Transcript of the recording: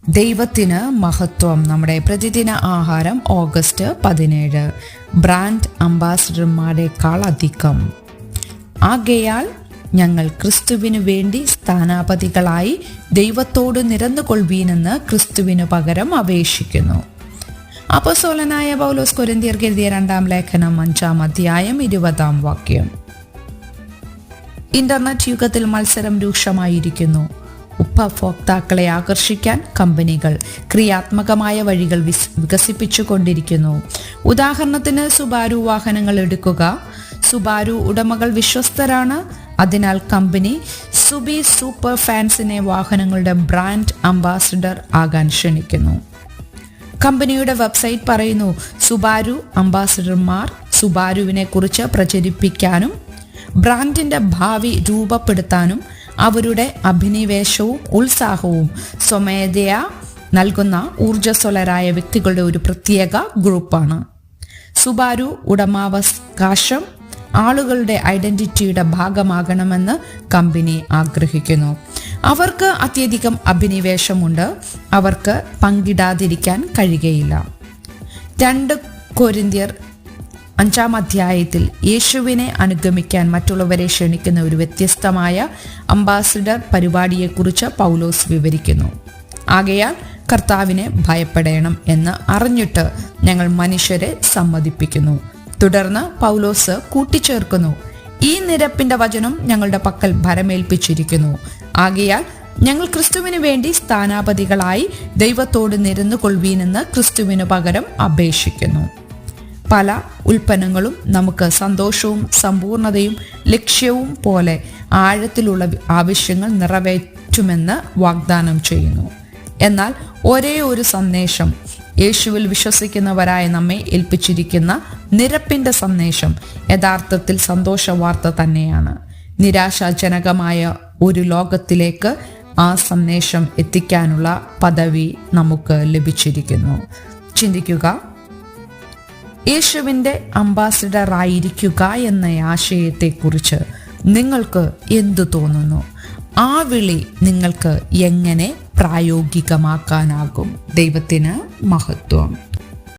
ദൈവത്തിന് മഹത്വം. നമ്മുടെ പ്രതിദിന ആഹാരം ഓഗസ്റ്റ് 17. ബ്രാൻഡ് അംബാസിഡർമാരെക്കാൾ അധികം. ആകയാൽ ഞങ്ങൾ ക്രിസ്തുവിനു വേണ്ടി സ്ഥാനാപതികളായി ദൈവത്തോട് നിരന്നുകൊള്ളുവീനെന്ന് ക്രിസ്തുവിനു പകരം അപേക്ഷിക്കുന്നു. അപ്പോസ്തലനായ പൗലോസ് കൊരിന്ത്യർക്ക് എഴുതിയ 2-ാം ലേഖനം 5-ാം അധ്യായം 20-ാം വാക്യം. ഇന്റർനെറ്റ് യുഗത്തിൽ മത്സരം രൂക്ഷമായിരിക്കുന്നു. ഉപഭോക്താക്കളെ ആകർഷിക്കാൻ കമ്പനികൾ ക്രിയാത്മകമായ വഴികൾ വികസിപ്പിച്ചുകൊണ്ടിരിക്കുന്നു. ഉദാഹരണത്തിന് സുബാരു വാഹനങ്ങൾ എടുക്കുക. സുബാരു ഉടമകൾ വിശ്വസ്തരാണ്. അതിനാൽ കമ്പനി സുബി സൂപ്പർ ഫാൻസിനെ വാഹനങ്ങളുടെ ബ്രാൻഡ് അംബാസിഡർ ആകാൻ ക്ഷണിക്കുന്നു. കമ്പനിയുടെ വെബ്സൈറ്റ് പറയുന്നു, സുബാരു അംബാസിഡർമാർ സുബാരുവിനെ കുറിച്ച് പ്രചരിപ്പിക്കാനും ബ്രാൻഡിന്റെ ഭാവി രൂപപ്പെടുത്താനും അവരുടെ അഭിനിവേശവും ഉത്സാഹവും സ്വമേധയാ നൽകുന്ന ഊർജ്ജസ്വലരായ വ്യക്തികളുടെ ഒരു പ്രത്യേക ഗ്രൂപ്പാണ്. സുബാരു ഉടമാവകാശം ആളുകളുടെ ഐഡന്റിറ്റിയുടെ ഭാഗമാകണമെന്ന് കമ്പനി ആഗ്രഹിക്കുന്നു. അവർക്ക് അത്യധികം അഭിനിവേശമുണ്ട്. അവർക്ക് പങ്കിടാതിരിക്കാൻ കഴിയുകയില്ല. 2 കൊരിന്ത്യർ 5-ാം അധ്യായത്തിൽ യേശുവിനെ അനുഗമിക്കാൻ മറ്റുള്ളവരെ ക്ഷണിക്കുന്ന ഒരു വ്യത്യസ്തമായ അംബാസിഡർ പരിപാടിയെക്കുറിച്ച് പൗലോസ് വിവരിക്കുന്നു. ആകയാൽ കർത്താവിനെ ഭയപ്പെടണം എന്ന് അറിഞ്ഞിട്ട് ഞങ്ങൾ മനുഷ്യരെ സമ്മതിപ്പിക്കുന്നു. തുടർന്ന് പൗലോസ് കൂട്ടിച്ചേർക്കുന്നു, ഈ നിരപ്പിന്റെ വചനം ഞങ്ങളുടെ പക്കൽ ഭരമേൽപ്പിച്ചിരിക്കുന്നു. ആകയാൽ ഞങ്ങൾ ക്രിസ്തുവിന് വേണ്ടി സ്ഥാനാപതികളായി ദൈവത്തോട് നിരന്നുകൊള്ളുവീനെന്ന് ക്രിസ്തുവിന് പകരം അപേക്ഷിക്കുന്നു. പല ഉൽപ്പന്നങ്ങളും നമുക്ക് സന്തോഷവും സമ്പൂർണതയും ലക്ഷ്യവും പോലെ ആഴത്തിലുള്ള ആവശ്യങ്ങൾ നിറവേറ്റുമെന്ന് വാഗ്ദാനം ചെയ്യുന്നു. എന്നാൽ ഒരേ ഒരു സന്ദേശം, യേശുവിൽ വിശ്വസിക്കുന്നവരായ നമ്മെ ഏൽപ്പിച്ചിരിക്കുന്ന നിരപ്പിന്റെ സന്ദേശം യഥാർത്ഥത്തിൽ സന്തോഷ വാർത്ത തന്നെയാണ്. നിരാശാജനകമായ ഒരു ലോകത്തിലേക്ക് ആ സന്ദേശം എത്തിക്കാനുള്ള പദവി നമുക്ക് ലഭിച്ചിരിക്കുന്നു. ചിന്തിക്കുക, യേശുവിൻ്റെ അംബാസിഡർ ആയിരിക്കുക എന്ന ആശയത്തെക്കുറിച്ച് നിങ്ങൾക്ക് എന്തു തോന്നുന്നു? ആ വിളി നിങ്ങൾക്ക് എങ്ങനെ പ്രായോഗികമാക്കാനാകും? ദൈവത്തിന് മഹത്വം.